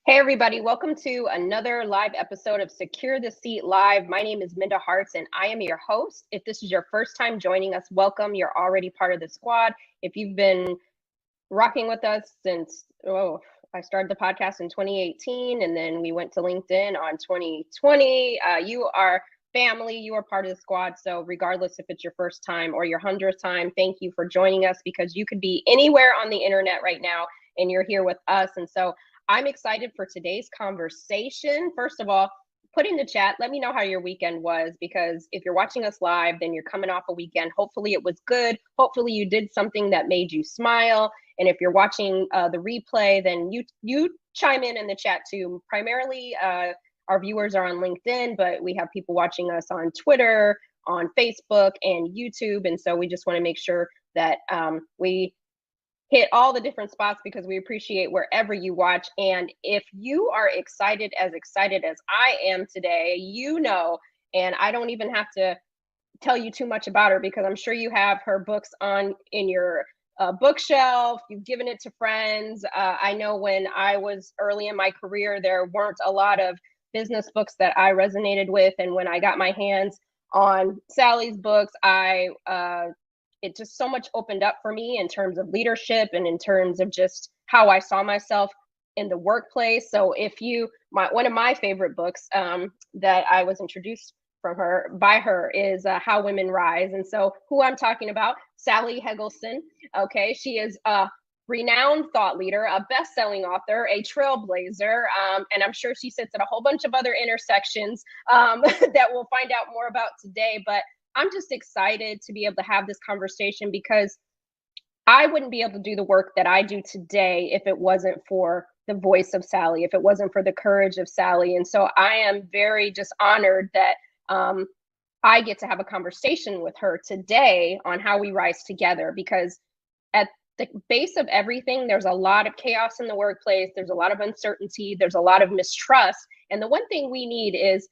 Hey, everybody, welcome to another live episode of Secure the Seat Live. My name is Minda Hartz, and I am your host. If this is your first time joining us, welcome. You're already part of the squad. If you've been rocking with us since, I started the podcast in 2018, and then we went to LinkedIn on 2020. You are family, you are part of the squad. So regardless if it's your first time or your 100th time, thank you for joining us, because you could be anywhere on the internet right now and you're here with us. And so I'm excited for today's conversation. First of all, put in the chat, let me know how your weekend was, because if you're watching us live, then you're coming off a weekend. Hopefully it was good. Hopefully you did something that made you smile. And if you're watching the replay, then you chime in the chat too. Primarily, our viewers are on LinkedIn, but we have people watching us on Twitter, on Facebook, and YouTube. And so we just want to make sure that we hit all the different spots, because we appreciate wherever you watch. And if you are excited as I am today, and I don't even have to tell you too much about her, because I'm sure you have her books in your bookshelf. You've given it to friends. I know when I was early in my career, there weren't a lot of business books that I resonated with. And when I got my hands on Sally's books, it just so much opened up for me in terms of leadership and in terms of just how I saw myself in the workplace. So one of my favorite books that I was introduced by her is How Women Rise. And so who I'm talking about, Sally Helgesen. Okay, she is a renowned thought leader, a best-selling author, a trailblazer, and I'm sure she sits at a whole bunch of other intersections that we'll find out more about today. But I'm just excited to be able to have this conversation, because I wouldn't be able to do the work that I do today if it wasn't for the voice of Sally, if it wasn't for the courage of Sally. And so I am very just honored that I get to have a conversation with her today on how we rise together, because at the base of everything, there's a lot of chaos in the workplace. There's a lot of uncertainty. There's a lot of mistrust. And the one thing we need is,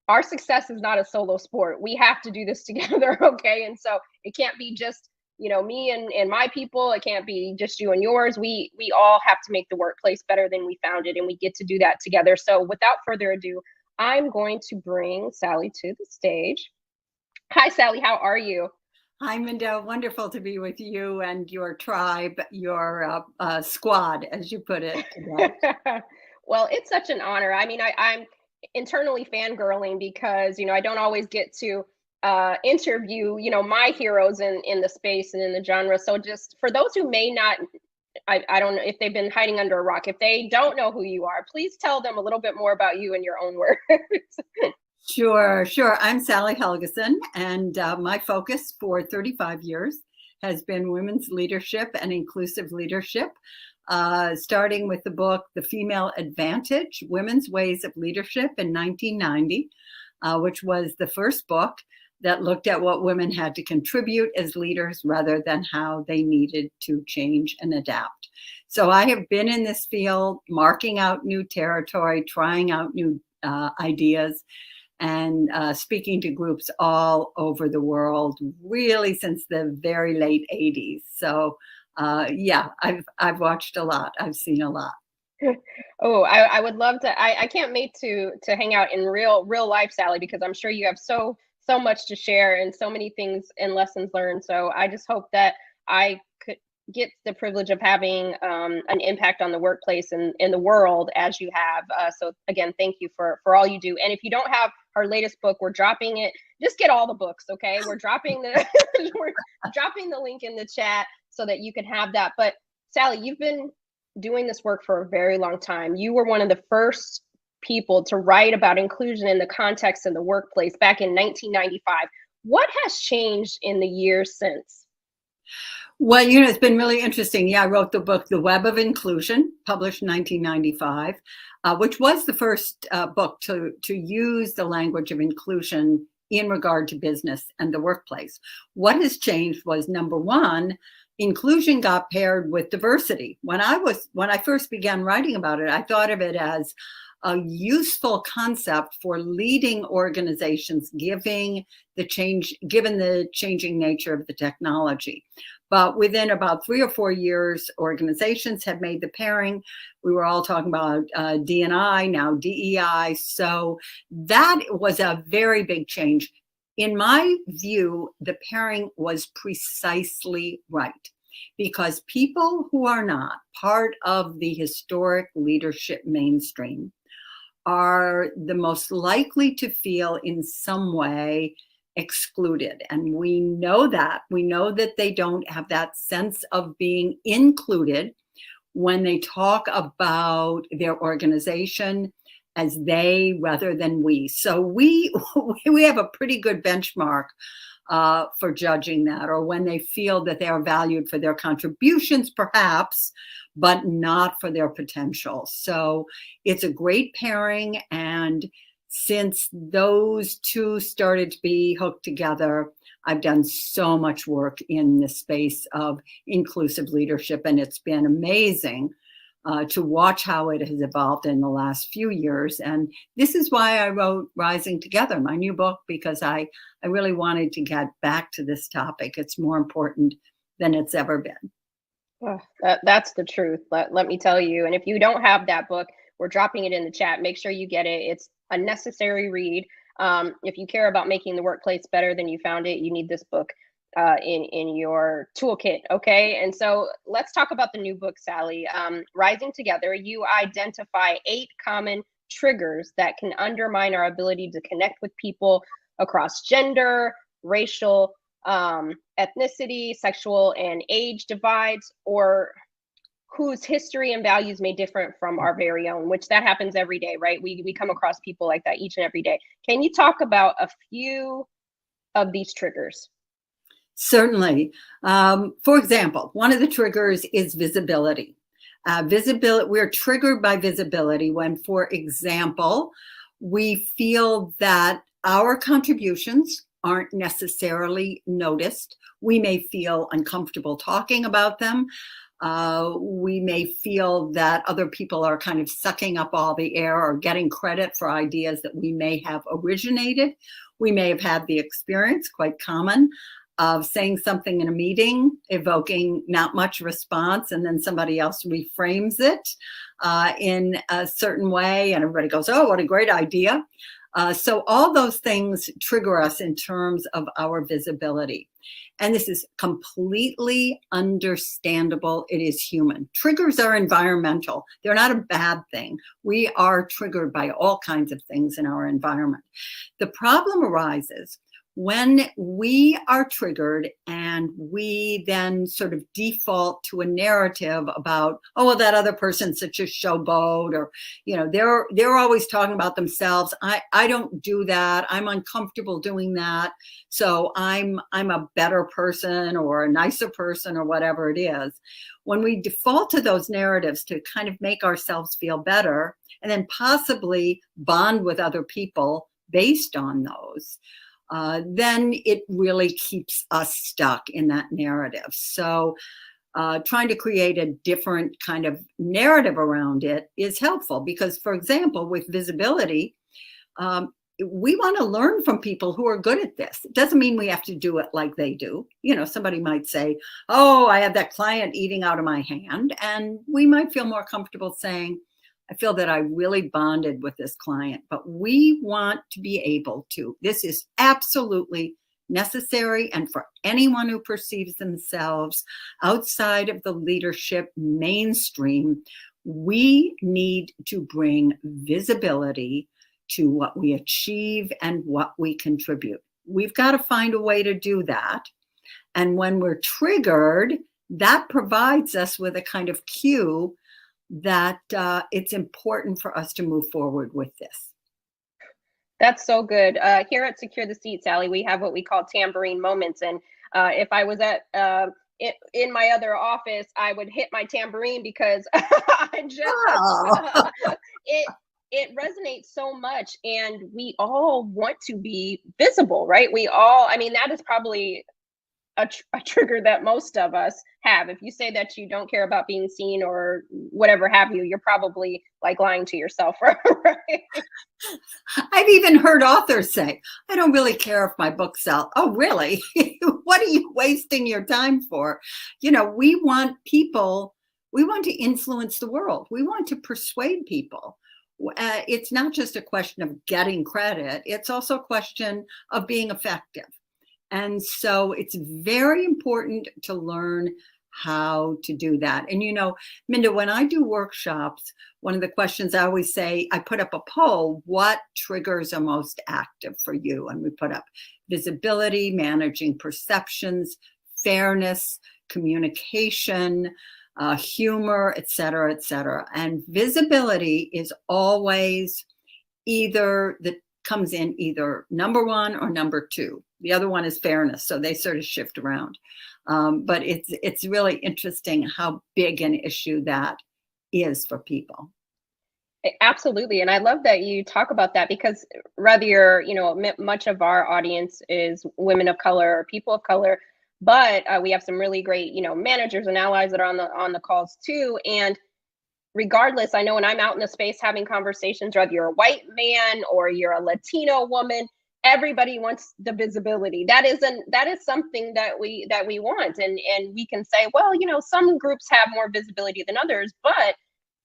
our success is not a solo sport. We have to do this together, okay? And so it can't be just, me and my people. It can't be just you and yours. We all have to make the workplace better than we found it, and we get to do that together. So without further ado, I'm going to bring Sally to the stage. Hi, Sally. How are you? Hi, Minda. Wonderful to be with you and your tribe, your squad, as you put it today. Well, it's such an honor. I mean, I'm internally fangirling, because I don't always get to interview my heroes in the space and in the genre. So just for those who may not, I don't know if they've been hiding under a rock, if they don't know who you are, please tell them a little bit more about you in your own words. Sure. I'm Sally Helgesen, and my focus for 35 years has been women's leadership and inclusive leadership. Starting with the book, The Female Advantage, Women's Ways of Leadership in 1990, which was the first book that looked at what women had to contribute as leaders rather than how they needed to change and adapt. So I have been in this field, marking out new territory, trying out new ideas, and speaking to groups all over the world, really since the very late 80s. So I've watched a lot. I've seen a lot. Oh, I would love to. I can't wait to hang out in real life, Sally, because I'm sure you have so much to share and so many things and lessons learned. So I just hope that I could get the privilege of having an impact on the workplace and in the world as you have. So again, thank you for all you do. And if you don't have her latest book, we're dropping it. Just get all the books, okay? We're dropping the link in the chat so that you can have that. But Sally, you've been doing this work for a very long time. You were one of the first people to write about inclusion in the context of the workplace back in 1995. What has changed in the years since? Well, it's been really interesting. Yeah, I wrote the book, The Web of Inclusion, published in 1995, which was the first book to use the language of inclusion in regard to business and the workplace. What has changed was, number one, inclusion got paired with diversity. When I first began writing about it, I thought of it as a useful concept for leading organizations, given the changing nature of the technology. But within about 3 or 4 years, organizations had made the pairing. We were all talking about D&I, now DEI. So that was a very big change. In my view, the pairing was precisely right, because people who are not part of the historic leadership mainstream are the most likely to feel in some way excluded. And we know that. We know that they don't have that sense of being included when they talk about their organization as they rather than we. So we have a pretty good benchmark for judging that, or when they feel that they are valued for their contributions, perhaps, but not for their potential. So it's a great pairing. And since those two started to be hooked together, I've done so much work in the space of inclusive leadership, and it's been amazing to watch how it has evolved in the last few years. And this is why I wrote Rising Together, my new book, because I really wanted to get back to this topic. It's more important than it's ever been. Oh, that's the truth. Let me tell you. And if you don't have that book, we're dropping it in the chat. Make sure you get it. It's a necessary read. If you care about making the workplace better than you found it, you need this book in your toolkit. Okay. And so let's talk about the new book, Sally. Rising Together, you identify 8 common triggers that can undermine our ability to connect with people across gender, racial, ethnicity, sexual, and age divides, or whose history and values may differ from our very own, which that happens every day, right? We come across people like that each and every day. Can you talk about a few of these triggers? Certainly. For example, one of the triggers is visibility. We're triggered by visibility when, for example, we feel that our contributions aren't necessarily noticed. We may feel uncomfortable talking about them. We may feel that other people are kind of sucking up all the air or getting credit for ideas that we may have originated. We may have had the experience, quite common, of saying something in a meeting, evoking not much response, and then somebody else reframes it in a certain way, and everybody goes, oh, what a great idea. So all those things trigger us in terms of our visibility. And this is completely understandable. It is human. Triggers are environmental. They're not a bad thing. We are triggered by all kinds of things in our environment. The problem arises when we are triggered and we then sort of default to a narrative about, oh, well, that other person's such a showboat, or, you know, they're always talking about themselves. I don't do that. I'm uncomfortable doing that. So I'm a better person or a nicer person or whatever it is. When we default to those narratives to kind of make ourselves feel better and then possibly bond with other people based on those, then it really keeps us stuck in that narrative. So trying to create a different kind of narrative around it is helpful because, for example, with visibility, we want to learn from people who are good at this. It doesn't mean we have to do it like they do. You know, somebody might say, oh, I have that client eating out of my hand. And we might feel more comfortable saying, I feel that I really bonded with this client, but we want to be able to. This is absolutely necessary. And for anyone who perceives themselves outside of the leadership mainstream, we need to bring visibility to what we achieve and what we contribute. We've got to find a way to do that. And when we're triggered, that provides us with a kind of cue that it's important for us to move forward with this. That's so good. Here at Secure the Seat, Sally, we have what we call tambourine moments. And if I was at in my other office, I would hit my tambourine because I just it resonates so much, and we all want to be visible, right? We all, I mean, that is probably a trigger that most of us have. If you say that you don't care about being seen or whatever have you, you're probably like lying to yourself, right? I've even heard authors say, I don't really care if my books sell. Oh, really? What are you wasting your time for? You know, we want to influence the world. We want to persuade people. It's not just a question of getting credit. It's also a question of being effective. And so it's very important to learn how to do that. And, you know, Minda, when I do workshops, one of the questions I always say, I put up a poll, what triggers are most active for you? And we put up visibility, managing perceptions, fairness, communication, humor, et cetera, et cetera. And visibility is always comes in either number one or number two. The other one is fairness, so they sort of shift around. But it's really interesting how big an issue that is for people. Absolutely. And I love that you talk about that because whether you're, much of our audience is women of color or people of color, but we have some really great, managers and allies that are on the calls too. And regardless, I know when I'm out in the space having conversations, whether you're a white man or you're a Latino woman, everybody wants the visibility. That is something that we want. And we can say, well, some groups have more visibility than others, but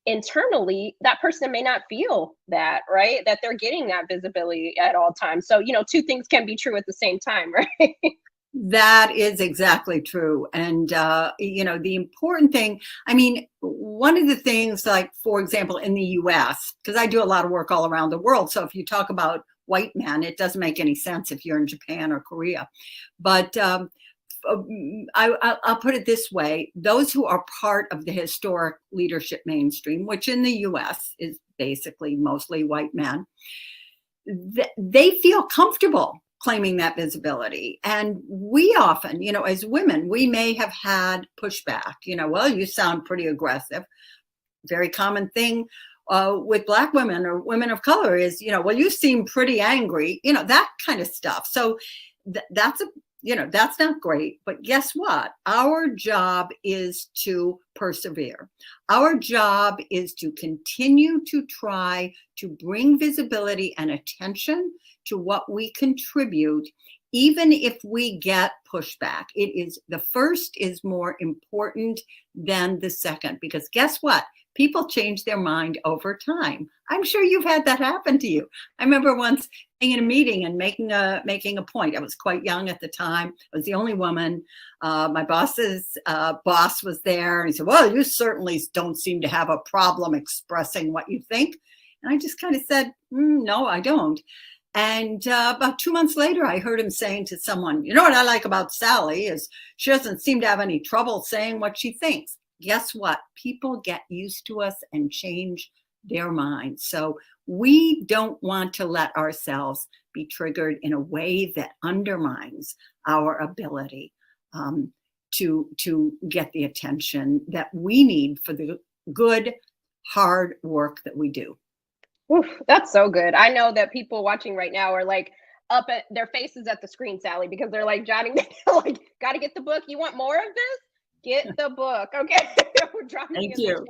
internally that person may not feel that, right? That they're getting that visibility at all times. So, two things can be true at the same time, right? That is exactly true. And, the important thing, I mean, one of the things, like, for example, in the US, because I do a lot of work all around the world. So if you talk about white men, it doesn't make any sense if you're in Japan or Korea. But I'll put it this way. Those who are part of the historic leadership mainstream, which in the US is basically mostly white men, they feel comfortable claiming that visibility. And we often, as women, we may have had pushback, well, you sound pretty aggressive. Very common thing with Black women or women of color is, well, you seem pretty angry, that kind of stuff. So that's not great. But guess what? Our job is to persevere. Our job is to continue to try to bring visibility and attention to what we contribute, even if we get pushback. The first is more important than the second, because guess what? People change their mind over time. I'm sure you've had that happen to you. I remember once being in a meeting and making a point. I was quite young at the time. I was the only woman. My boss's boss was there, and he said, well, you certainly don't seem to have a problem expressing what you think. And I just kind of said, no, I don't. And about 2 months later, I heard him saying to someone, what I like about Sally is she doesn't seem to have any trouble saying what she thinks. Guess what? People get used to us and change their minds. So we don't want to let ourselves be triggered in a way that undermines our ability to get the attention that we need for the good, hard work that we do. Oof, that's so good. I know that people watching right now are like up at their faces at the screen, Sally, because they're like jotting, like, got to get the book. You want more of this? Get the book. Okay. We're dropping Thank you.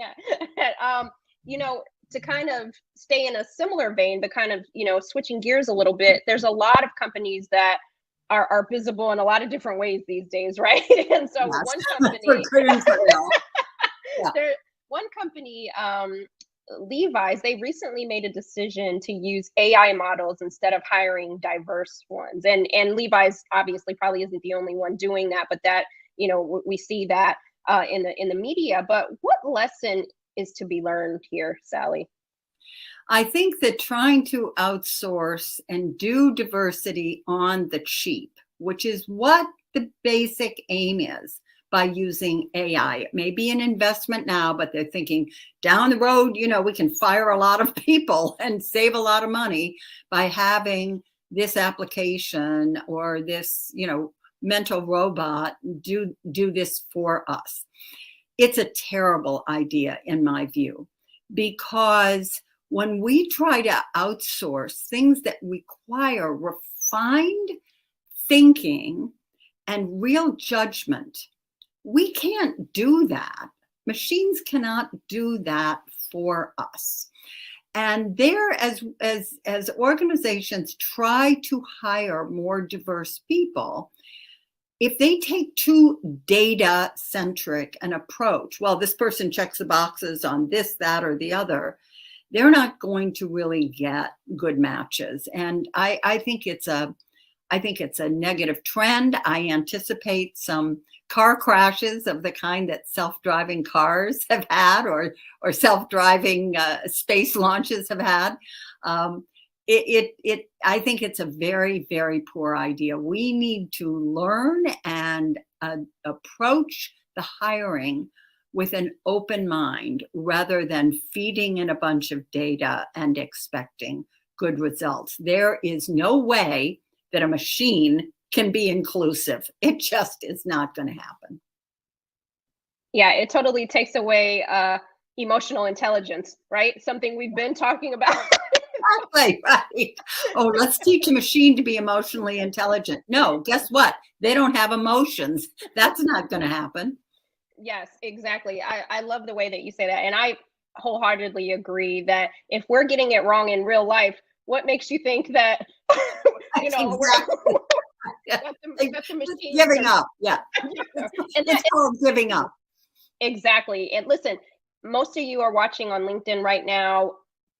To kind of stay in a similar vein, but kind of, switching gears a little bit, there's a lot of companies that are visible in a lot of different ways these days, right? And so yes. one company, one company, Levi's, they recently made a decision to use AI models instead of hiring diverse ones. And Levi's obviously probably isn't the only one doing that, but that, we see that in the media. But what lesson is to be learned here, Sally? I think that trying to outsource and do diversity on the cheap, which is what the basic aim is by using AI. It may be an investment now, but they're thinking down the road, we can fire a lot of people and save a lot of money by having this application or this, mental robot do this for us. It's a terrible idea in my view, because when we try to outsource things that require refined thinking and real judgment. We can't do that. Machines cannot do that for us. And there, as organizations try to hire more diverse people, if they take too data-centric an approach, well, this person checks the boxes on this, that, or the other, they're not going to really get good matches. And I think it's a negative trend. I anticipate some car crashes of the kind that self-driving cars have had, or self-driving space launches have had. I think it's a very, very poor idea. We need to learn and approach the hiring with an open mind rather than feeding in a bunch of data and expecting good results. There is no way that a machine can be inclusive. It just is not going to happen. Yeah, it totally takes away emotional intelligence, right? Something we've been talking about. Exactly, right. Oh, let's teach a machine to be emotionally intelligent. No, guess what? They don't have emotions. That's not going to happen. Yes, exactly. I love the way that you say that. And I wholeheartedly agree that if we're getting it wrong in real life, what makes you think that, Exactly. that the machine Giving up. Yeah. And It's called giving up. Exactly. And listen, most of you are watching on LinkedIn right now.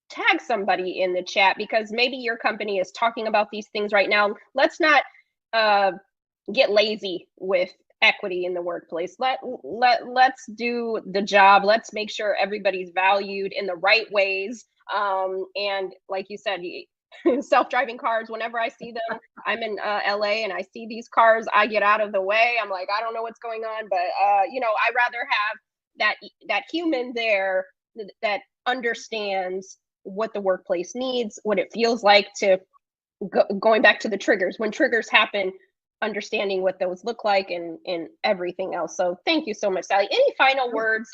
Tag somebody in the chat, because maybe your company is talking about these things right now. Let's not get lazy with equity in the workplace. Let's do the job. Let's make sure everybody's valued in the right ways. And like you said, self-driving cars, whenever I see them, I'm in LA and I see these cars, I get out of the way. I'm like, I don't know what's going on, but I rather have that human there that understands what the workplace needs, what it feels like to going back to the triggers, when triggers happen, understanding what those look like, and everything else. So thank you so much, Sally. Any final words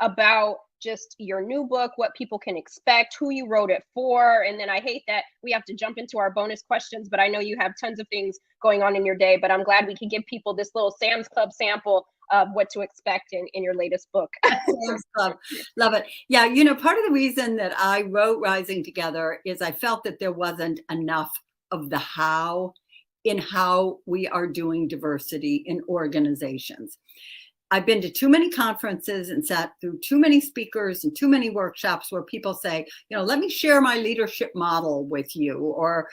about just your new book, what people can expect, who you wrote it for? And then I hate that we have to jump into our bonus questions, but I know you have tons of things going on in your day, but I'm glad we could give people this little Sam's Club sample of what to expect in your latest book. Sam's Club. Love it. Yeah, part of the reason that I wrote Rising Together is I felt that there wasn't enough of the how in how we are doing diversity in organizations. I've been to too many conferences and sat through too many speakers and too many workshops where people say, let me share my leadership model with you, or,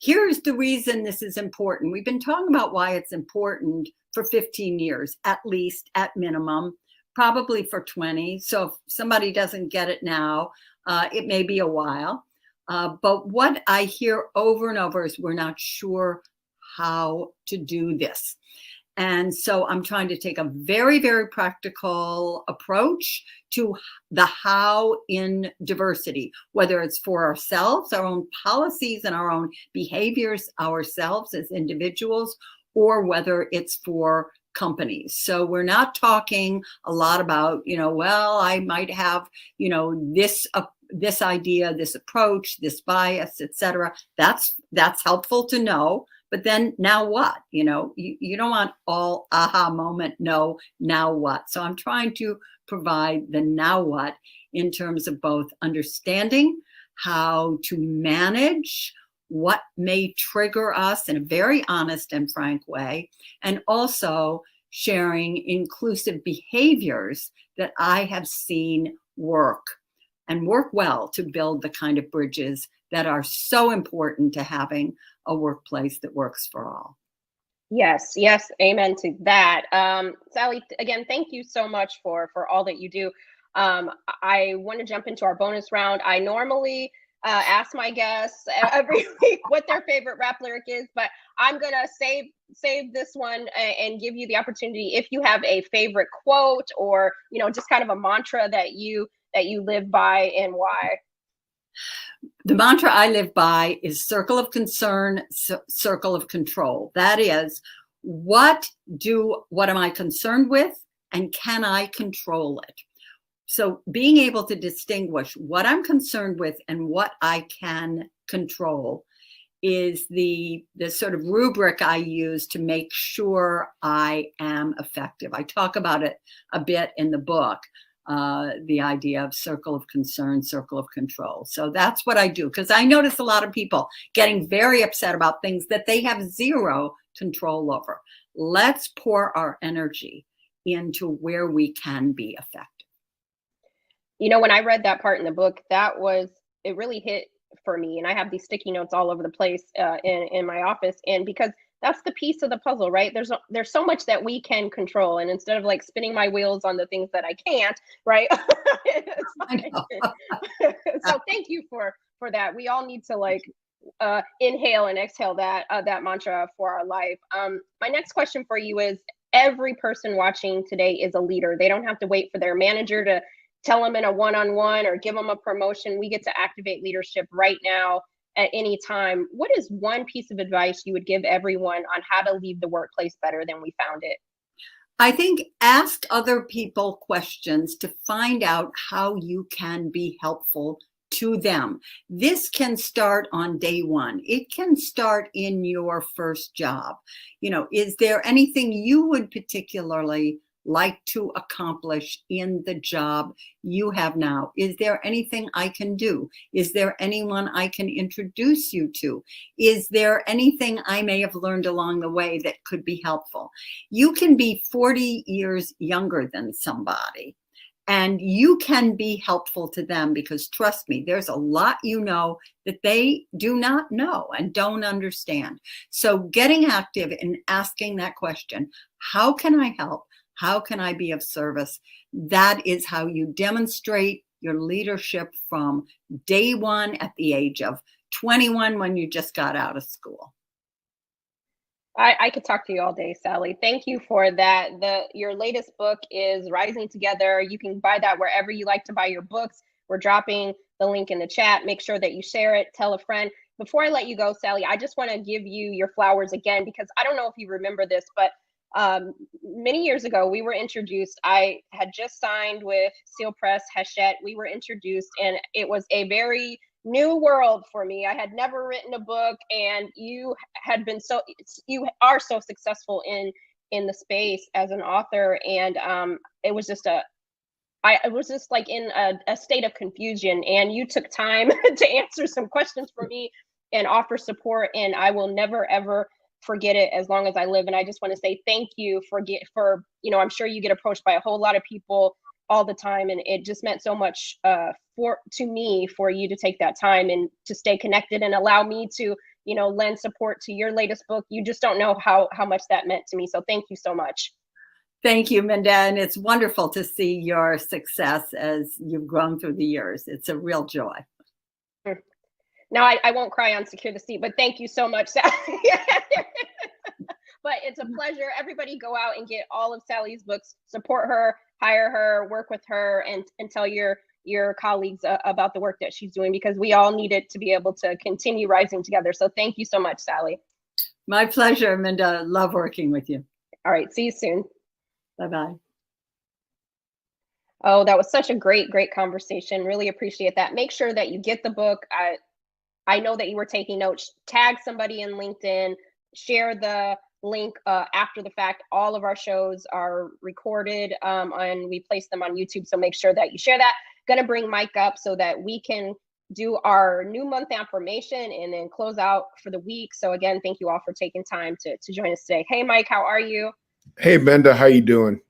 here's the reason this is important. We've been talking about why it's important for 15 years, at least, at minimum, probably for 20. So if somebody doesn't get it now, it may be a while. But what I hear over and over is we're not sure how to do this. And so I'm trying to take a very, very practical approach to the how in diversity, whether it's for ourselves, our own policies and our own behaviors ourselves as individuals, or whether it's for companies. So we're not talking a lot about, I might have, this idea, this approach, this bias, etc. That's helpful to know. But then now what? You don't want all aha moment, no, now what? So I'm trying to provide the now what in terms of both understanding how to manage what may trigger us in a very honest and frank way, and also sharing inclusive behaviors that I have seen work well to build the kind of bridges that are so important to having a workplace that works for all. Yes, amen to that. Sally, again, thank you so much for all that you do. I want to jump into our bonus round. I normally ask my guests every week what their favorite rap lyric is, but I'm gonna save this one and give you the opportunity, if you have a favorite quote or just kind of a mantra that you live by, and why. The mantra I live by is circle of concern, circle of control. That is, what am I concerned with, and can I control it? So being able to distinguish what I'm concerned with and what I can control is the sort of rubric I use to make sure I am effective. I talk about it a bit in the book, the idea of circle of concern, circle of control. So that's what I do, because I notice a lot of people getting very upset about things that they have zero control over. Let's pour our energy into where we can be effective. You know, when I read that part in the book, it really hit for me. And I have these sticky notes all over the place in my office. And because that's the piece of the puzzle, right? There's so much that we can control. And instead of like spinning my wheels on the things that I can't, right? So thank you for that. We all need to like inhale and exhale that mantra for our life. My next question for you is, every person watching today is a leader. They don't have to wait for their manager to tell them in a one-on-one or give them a promotion. We get to activate leadership right now at any time. What is one piece of advice you would give everyone on how to leave the workplace better than we found it? I think ask other people questions to find out how you can be helpful to them. This can start on day one. It can start in your first job. You know, is there anything you would particularly like to accomplish in the job you have now? Is there anything I can do? Is there anyone I can introduce you to? Is there anything I may have learned along the way that could be helpful? You can be 40 years younger than somebody, and you can be helpful to them, because trust me, there's a lot you know that they do not know and don't understand. So getting active and asking that question, how can I help? How can I be of service? That is how you demonstrate your leadership from day one at the age of 21 when you just got out of school. I could talk to you all day, Sally. Thank you for that. Your latest book is Rising Together. You can buy that wherever you like to buy your books. We're dropping the link in the chat. Make sure that you share it, tell a friend. Before I let you go, Sally, I just want to give you your flowers again, because I don't know if you remember this, but many years ago, we were introduced. I had just signed with Seal Press, Hachette. We were introduced, and it was a very new world for me. I had never written a book, and you are so successful in the space as an author, and it was just I was just like in a state of confusion, and you took time to answer some questions for me and offer support, and I will never ever forget it as long as I live. And I just want to say thank you for I'm sure you get approached by a whole lot of people all the time, and it just meant so much to me for you to take that time and to stay connected and allow me to lend support to your latest book. You just don't know how much that meant to me. So thank you so much. Thank you, Minda. And it's wonderful to see your success as you've grown through the years. It's a real joy. Now, I won't cry on Secure the Seat, but thank you so much, Sally. But it's a pleasure. Everybody go out and get all of Sally's books, support her, hire her, work with her, and tell your colleagues about the work that she's doing, because we all need it to be able to continue rising together. So thank you so much, Sally. My pleasure, Minda. Love working with you. All right. See you soon. Bye-bye. Oh, that was such a great conversation. Really appreciate that. Make sure that you get the book. I know that you were taking notes. Tag somebody in LinkedIn, share the link after the fact. All of our shows are recorded and we place them on YouTube. So make sure that you share that. Going to bring Mike up so that we can do our new month affirmation and then close out for the week. So again, thank you all for taking time to join us today. Hey, Mike, how are you? Hey, Minda, how you doing?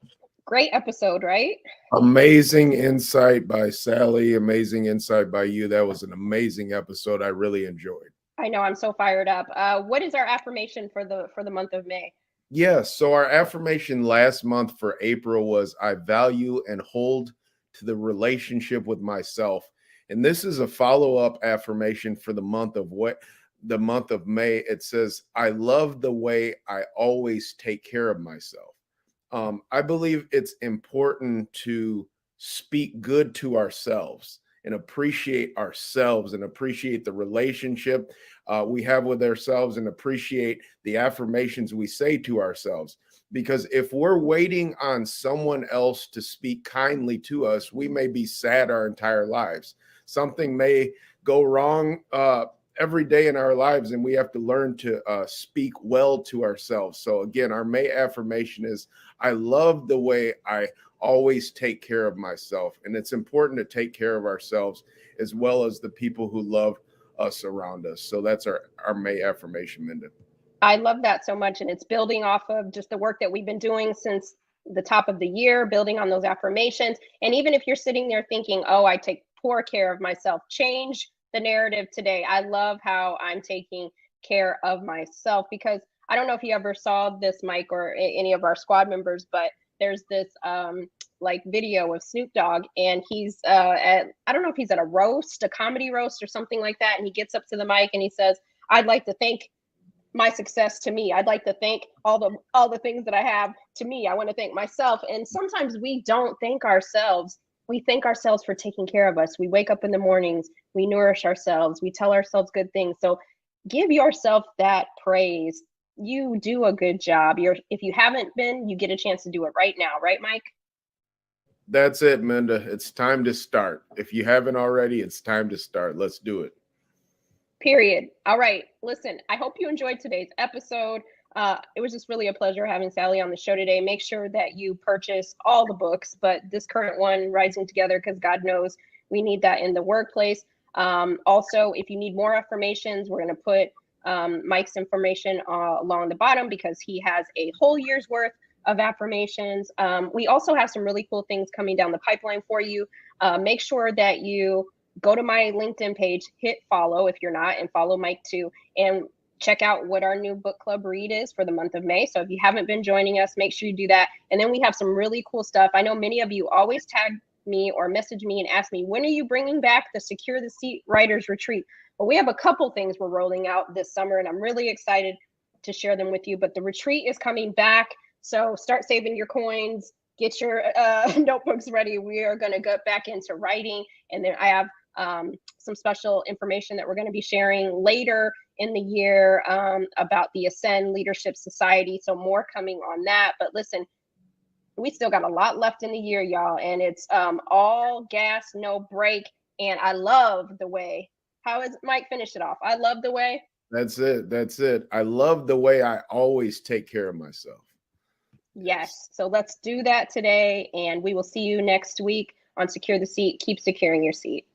Great episode, right? Amazing insight by Sally. Amazing insight by you. That was an amazing episode. I really enjoyed. I know, I'm so fired up. What is our affirmation for the month of May? Yes. So our affirmation last month for April was, I value and hold to the relationship with myself. And this is a follow-up affirmation for the month of May. It says, I love the way I always take care of myself. I believe it's important to speak good to ourselves and appreciate ourselves and appreciate the relationship we have with ourselves and appreciate the affirmations we say to ourselves. Because if we're waiting on someone else to speak kindly to us, we may be sad our entire lives. Something may go wrong every day in our lives, and we have to learn to speak well to ourselves. So again, our May affirmation is, I love the way I always take care of myself. And it's important to take care of ourselves as well as the people who love us around us. So that's our May affirmation, Minda. I love that so much. And it's building off of just the work that we've been doing since the top of the year, building on those affirmations. And even if you're sitting there thinking, oh, I take poor care of myself, change the narrative today. I love how I'm taking care of myself, because I don't know if you ever saw this, Mike, or any of our squad members, but there's this like video of Snoop Dogg, and he's at, I don't know if he's at a roast, a comedy roast or something like that. And he gets up to the mic and he says, I'd like to thank my success to me. I'd like to thank all the things that I have to me. I want to thank myself. And sometimes we don't thank ourselves. We thank ourselves for taking care of us. We wake up in the mornings, we nourish ourselves, we tell ourselves good things. So give yourself that praise. You do a good job. If you haven't been, you get a chance to do it right now. Right, Mike? That's it, Minda. It's time to start. If you haven't already, it's time to start. Let's do it. Period. All right. Listen, I hope you enjoyed today's episode. It was just really a pleasure having Sally on the show today. Make sure that you purchase all the books, but this current one, Rising Together, because God knows we need that in the workplace. Also, if you need more affirmations, we're going to put Mike's information along the bottom, because he has a whole year's worth of affirmations. We also have some really cool things coming down the pipeline for you. Make sure that you go to my LinkedIn page, hit follow if you're not, and follow Mike too, and check out what our new book club read is for the month of May. So if you haven't been joining us, make sure you do that. And then we have some really cool stuff. I know many of you always tag me or message me and ask me, when are you bringing back the Secure the Seat Writers Retreat? Well, we have a couple things we're rolling out this summer, and I'm really excited to share them with you. But the retreat is coming back. So start saving your coins, get your notebooks ready. We are going to get back into writing. And then I have some special information that we're going to be sharing later in the year about the Ascend Leadership Society. So more coming on that. But listen, we still got a lot left in the year, y'all. And it's all gas, no break. And I love the way, how is Mike, finish it off? I love the way. That's it. That's it. I love the way I always take care of myself. Yes. So let's do that today. And we will see you next week on Secure the Seat. Keep securing your seat.